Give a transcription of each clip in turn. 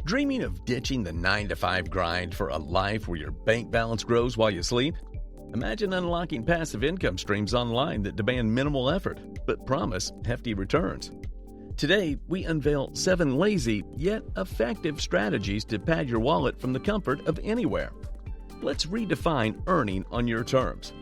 Dreaming of ditching the 9-to-5 grind for a life where your bank balance grows while you sleep? Imagine unlocking passive income streams online that demand minimal effort, but promise hefty returns. Today, we unveil 7 lazy yet effective strategies to pad your wallet from the comfort of anywhere. Let's redefine earning on your terms.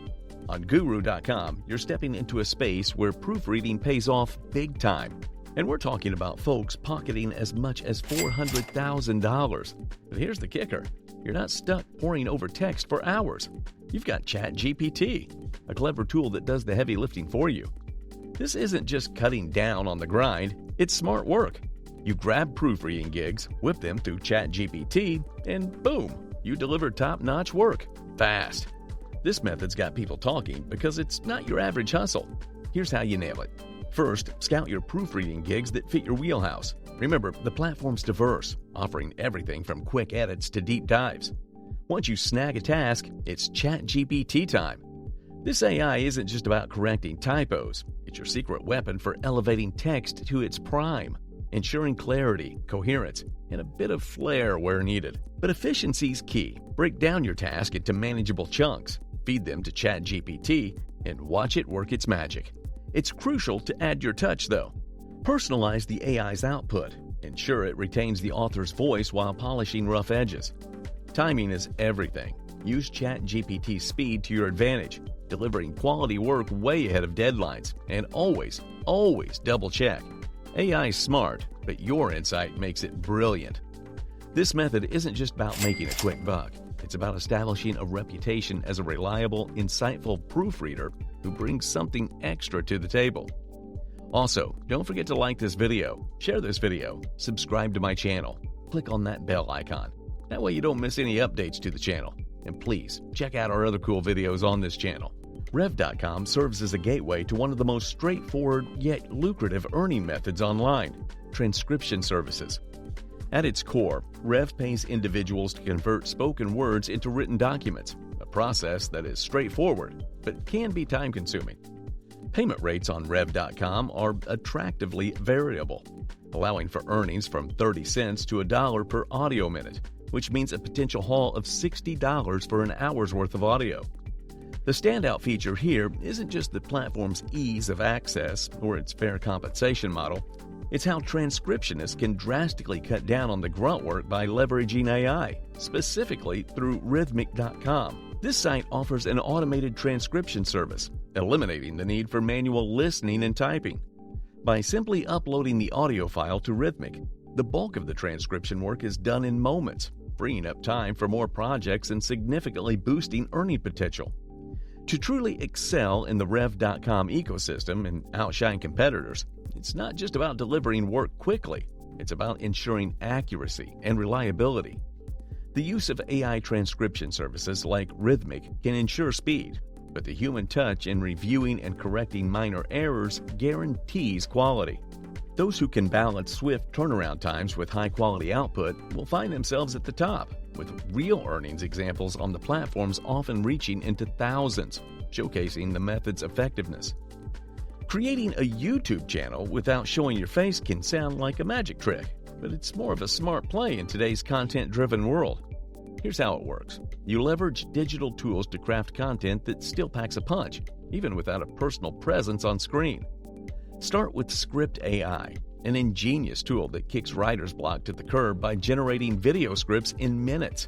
On Guru.com, you're stepping into a space where proofreading pays off big time. And we're talking about folks pocketing as much as $400,000. But here's the kicker. You're not stuck poring over text for hours. You've got ChatGPT, a clever tool that does the heavy lifting for you. This isn't just cutting down on the grind, it's smart work. You grab proofreading gigs, whip them through ChatGPT, and boom, you deliver top-notch work, fast. This method's got people talking because it's not your average hustle. Here's how you nail it. First, scout your proofreading gigs that fit your wheelhouse. Remember, the platform's diverse, offering everything from quick edits to deep dives. Once you snag a task, it's ChatGPT time. This AI isn't just about correcting typos. It's your secret weapon for elevating text to its prime, ensuring clarity, coherence, and a bit of flair where needed. But efficiency's key. Break down your task into manageable chunks, feed them to ChatGPT, and watch it work its magic. It's crucial to add your touch, though. Personalize the AI's output. Ensure it retains the author's voice while polishing rough edges. Timing is everything. Use ChatGPT's speed to your advantage, delivering quality work way ahead of deadlines. And always double-check. AI is smart, but your insight makes it brilliant. This method isn't just about making a quick buck. It's about establishing a reputation as a reliable, insightful proofreader who brings something extra to the table. Also, don't forget to like this video, share this video, subscribe to my channel, click on that bell icon. That way you don't miss any updates to the channel. And please, check out our other cool videos on this channel. Rev.com serves as a gateway to one of the most straightforward yet lucrative earning methods online, transcription services. At its core, Rev pays individuals to convert spoken words into written documents, a process that is straightforward but can be time-consuming. Payment rates on Rev.com are attractively variable, allowing for earnings from 30 cents to $1 per audio minute, which means a potential haul of $60 for an hour's worth of audio. The standout feature here isn't just the platform's ease of access or its fair compensation model. It's how transcriptionists can drastically cut down on the grunt work by leveraging AI, specifically through Rhythmic.com. This site offers an automated transcription service, eliminating the need for manual listening and typing. By simply uploading the audio file to Rhythmic, the bulk of the transcription work is done in moments, freeing up time for more projects and significantly boosting earning potential. To truly excel in the Rev.com ecosystem and outshine competitors, it's not just about delivering work quickly, it's about ensuring accuracy and reliability. The use of AI transcription services like Rhythmic can ensure speed, but the human touch in reviewing and correcting minor errors guarantees quality. Those who can balance swift turnaround times with high-quality output will find themselves at the top, with real earnings examples on the platforms often reaching into thousands, showcasing the method's effectiveness. Creating a YouTube channel without showing your face can sound like a magic trick, but it's more of a smart play in today's content-driven world. Here's how it works. You leverage digital tools to craft content that still packs a punch, even without a personal presence on screen. Start with Script AI, an ingenious tool that kicks writer's block to the curb by generating video scripts in minutes.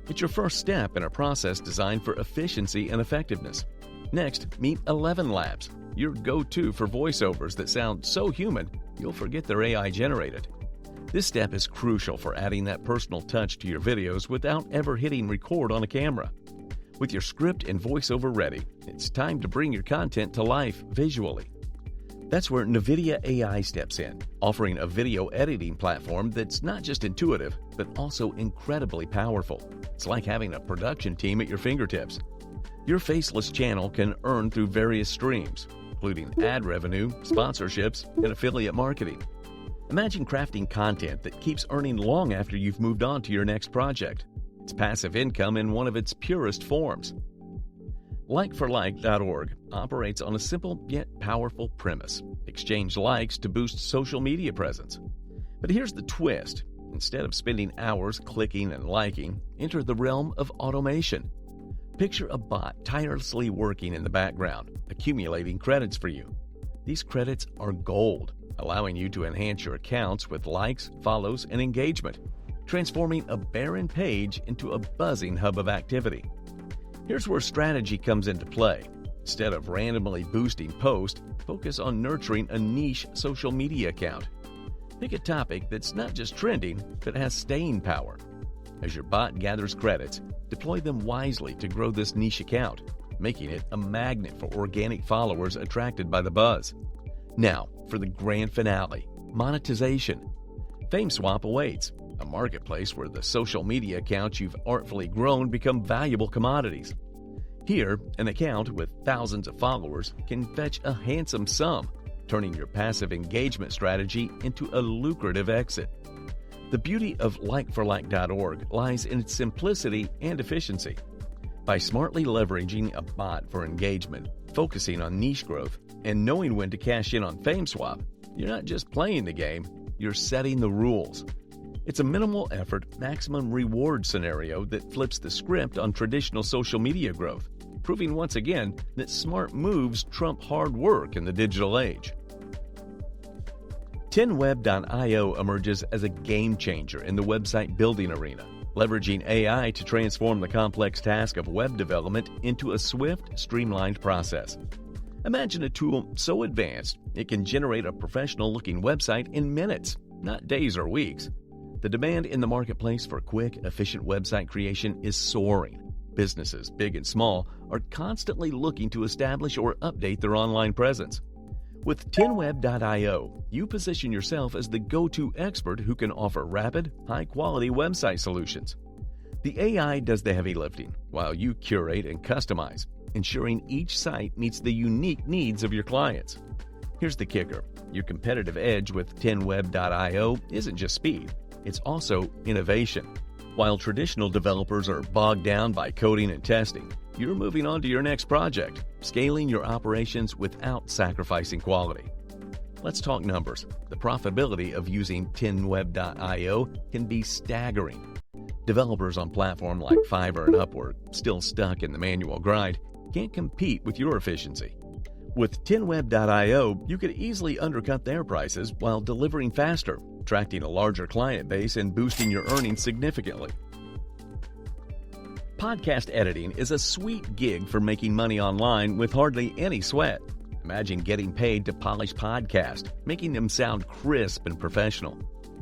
It's your first step in a process designed for efficiency and effectiveness. Next, meet 11 Labs, your go-to for voiceovers that sound so human you'll forget they're AI generated. This step is crucial for adding that personal touch to your videos without ever hitting record on a camera. With your script and voiceover ready, it's time to bring your content to life visually. That's where NVIDIA AI steps in, offering a video editing platform that's not just intuitive, but also incredibly powerful. It's like having a production team at your fingertips. Your faceless channel can earn through various streams, including ad revenue, sponsorships, and affiliate marketing. Imagine crafting content that keeps earning long after you've moved on to your next project. It's passive income in one of its purest forms. Likeforlike.org operates on a simple yet powerful premise. Exchange likes to boost social media presence. But here's the twist. Instead of spending hours clicking and liking, enter the realm of automation. Picture a bot tirelessly working in the background, accumulating credits for you. These credits are gold, allowing you to enhance your accounts with likes, follows, and engagement, transforming a barren page into a buzzing hub of activity. Here's where strategy comes into play. Instead of randomly boosting posts, focus on nurturing a niche social media account. Pick a topic that's not just trending, but has staying power. As your bot gathers credits, deploy them wisely to grow this niche account, making it a magnet for organic followers attracted by the buzz. Now, for the grand finale, monetization. FameSwap awaits, a marketplace where the social media accounts you've artfully grown become valuable commodities. Here, an account with thousands of followers can fetch a handsome sum, turning your passive engagement strategy into a lucrative exit. The beauty of likeforlike.org lies in its simplicity and efficiency. By smartly leveraging a bot for engagement, focusing on niche growth, and knowing when to cash in on FameSwap, you're not just playing the game, you're setting the rules. It's a minimal effort, maximum reward scenario that flips the script on traditional social media growth, proving once again that smart moves trump hard work in the digital age. 10web.io emerges as a game changer in the website building arena, leveraging AI to transform the complex task of web development into a swift, streamlined process. Imagine a tool so advanced it can generate a professional-looking website in minutes, not days or weeks. The demand in the marketplace for quick, efficient website creation is soaring. Businesses, big and small, are constantly looking to establish or update their online presence. With 10web.io, you position yourself as the go-to expert who can offer rapid, high-quality website solutions. The AI does the heavy lifting, while you curate and customize, ensuring each site meets the unique needs of your clients. Here's the kicker. Your competitive edge with 10web.io isn't just speed, it's also innovation. While traditional developers are bogged down by coding and testing, you're moving on to your next project, scaling your operations without sacrificing quality. Let's talk numbers. The profitability of using 10web.io can be staggering. Developers on platforms like Fiverr and Upwork, still stuck in the manual grind, can't compete with your efficiency. With 10web.io, you could easily undercut their prices while delivering faster, attracting a larger client base and boosting your earnings significantly. Podcast editing is a sweet gig for making money online with hardly any sweat. Imagine getting paid to polish podcasts, making them sound crisp and professional.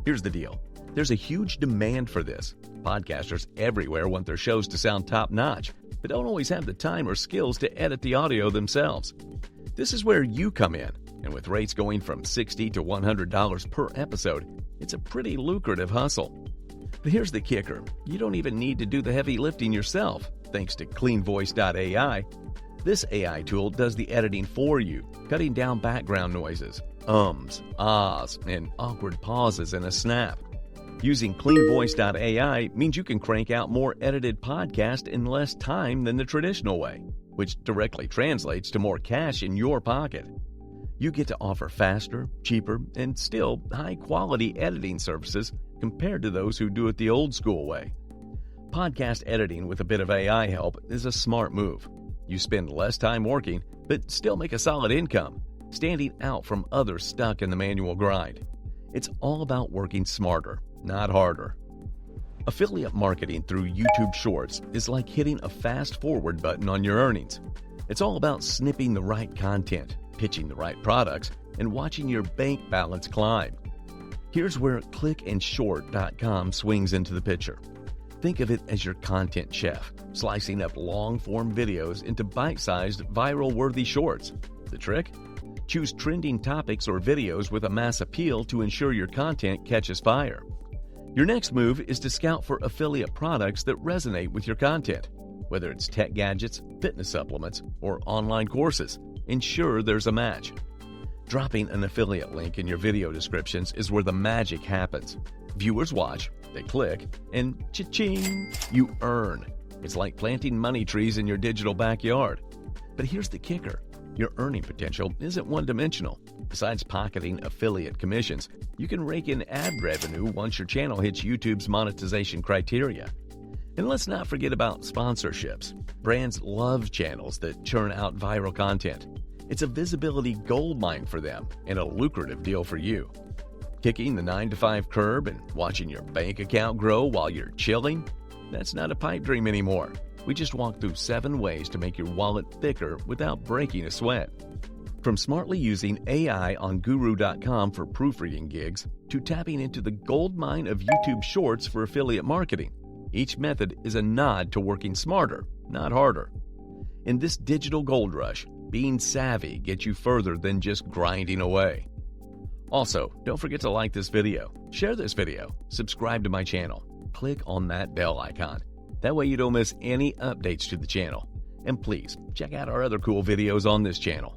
Here's the deal. There's a huge demand for this. Podcasters everywhere want their shows to sound top-notch, but don't always have the time or skills to edit the audio themselves. This is where you come in, and with rates going from $60 to $100 per episode, it's a pretty lucrative hustle. But here's the kicker. You don't even need to do the heavy lifting yourself, thanks to cleanvoice.ai. This AI tool does the editing for you, cutting down background noises, ums, ahs, and awkward pauses in a snap. Using cleanvoice.ai means you can crank out more edited podcasts in less time than the traditional way, which directly translates to more cash in your pocket. You get to offer faster, cheaper, and still high-quality editing services compared to those who do it the old-school way. Podcast editing with a bit of AI help is a smart move. You spend less time working, but still make a solid income, standing out from others stuck in the manual grind. It's all about working smarter, not harder. Affiliate marketing through YouTube Shorts is like hitting a fast-forward button on your earnings. It's all about snipping the right content, pitching the right products, and watching your bank balance climb. Here's where clickandshort.com swings into the picture. Think of it as your content chef, slicing up long-form videos into bite-sized, viral-worthy shorts. The trick? Choose trending topics or videos with a mass appeal to ensure your content catches fire. Your next move is to scout for affiliate products that resonate with your content. Whether it's tech gadgets, fitness supplements, or online courses, ensure there's a match. Dropping an affiliate link in your video descriptions is where the magic happens. Viewers watch, they click, and cha-ching, you earn. It's like planting money trees in your digital backyard. But here's the kicker. Your earning potential isn't one-dimensional. Besides pocketing affiliate commissions, you can rake in ad revenue once your channel hits YouTube's monetization criteria. And let's not forget about sponsorships. Brands love channels that churn out viral content. It's a visibility goldmine for them and a lucrative deal for you. Kicking the 9-to-5 curb and watching your bank account grow while you're chilling? That's not a pipe dream anymore. We just walked through 7 ways to make your wallet thicker without breaking a sweat. From smartly using AI on Guru.com for proofreading gigs to tapping into the goldmine of YouTube Shorts for affiliate marketing, each method is a nod to working smarter, not harder. In this digital gold rush, being savvy gets you further than just grinding away. Also, don't forget to like this video, share this video, subscribe to my channel, click on that bell icon. That way you don't miss any updates to the channel. And please, check out our other cool videos on this channel.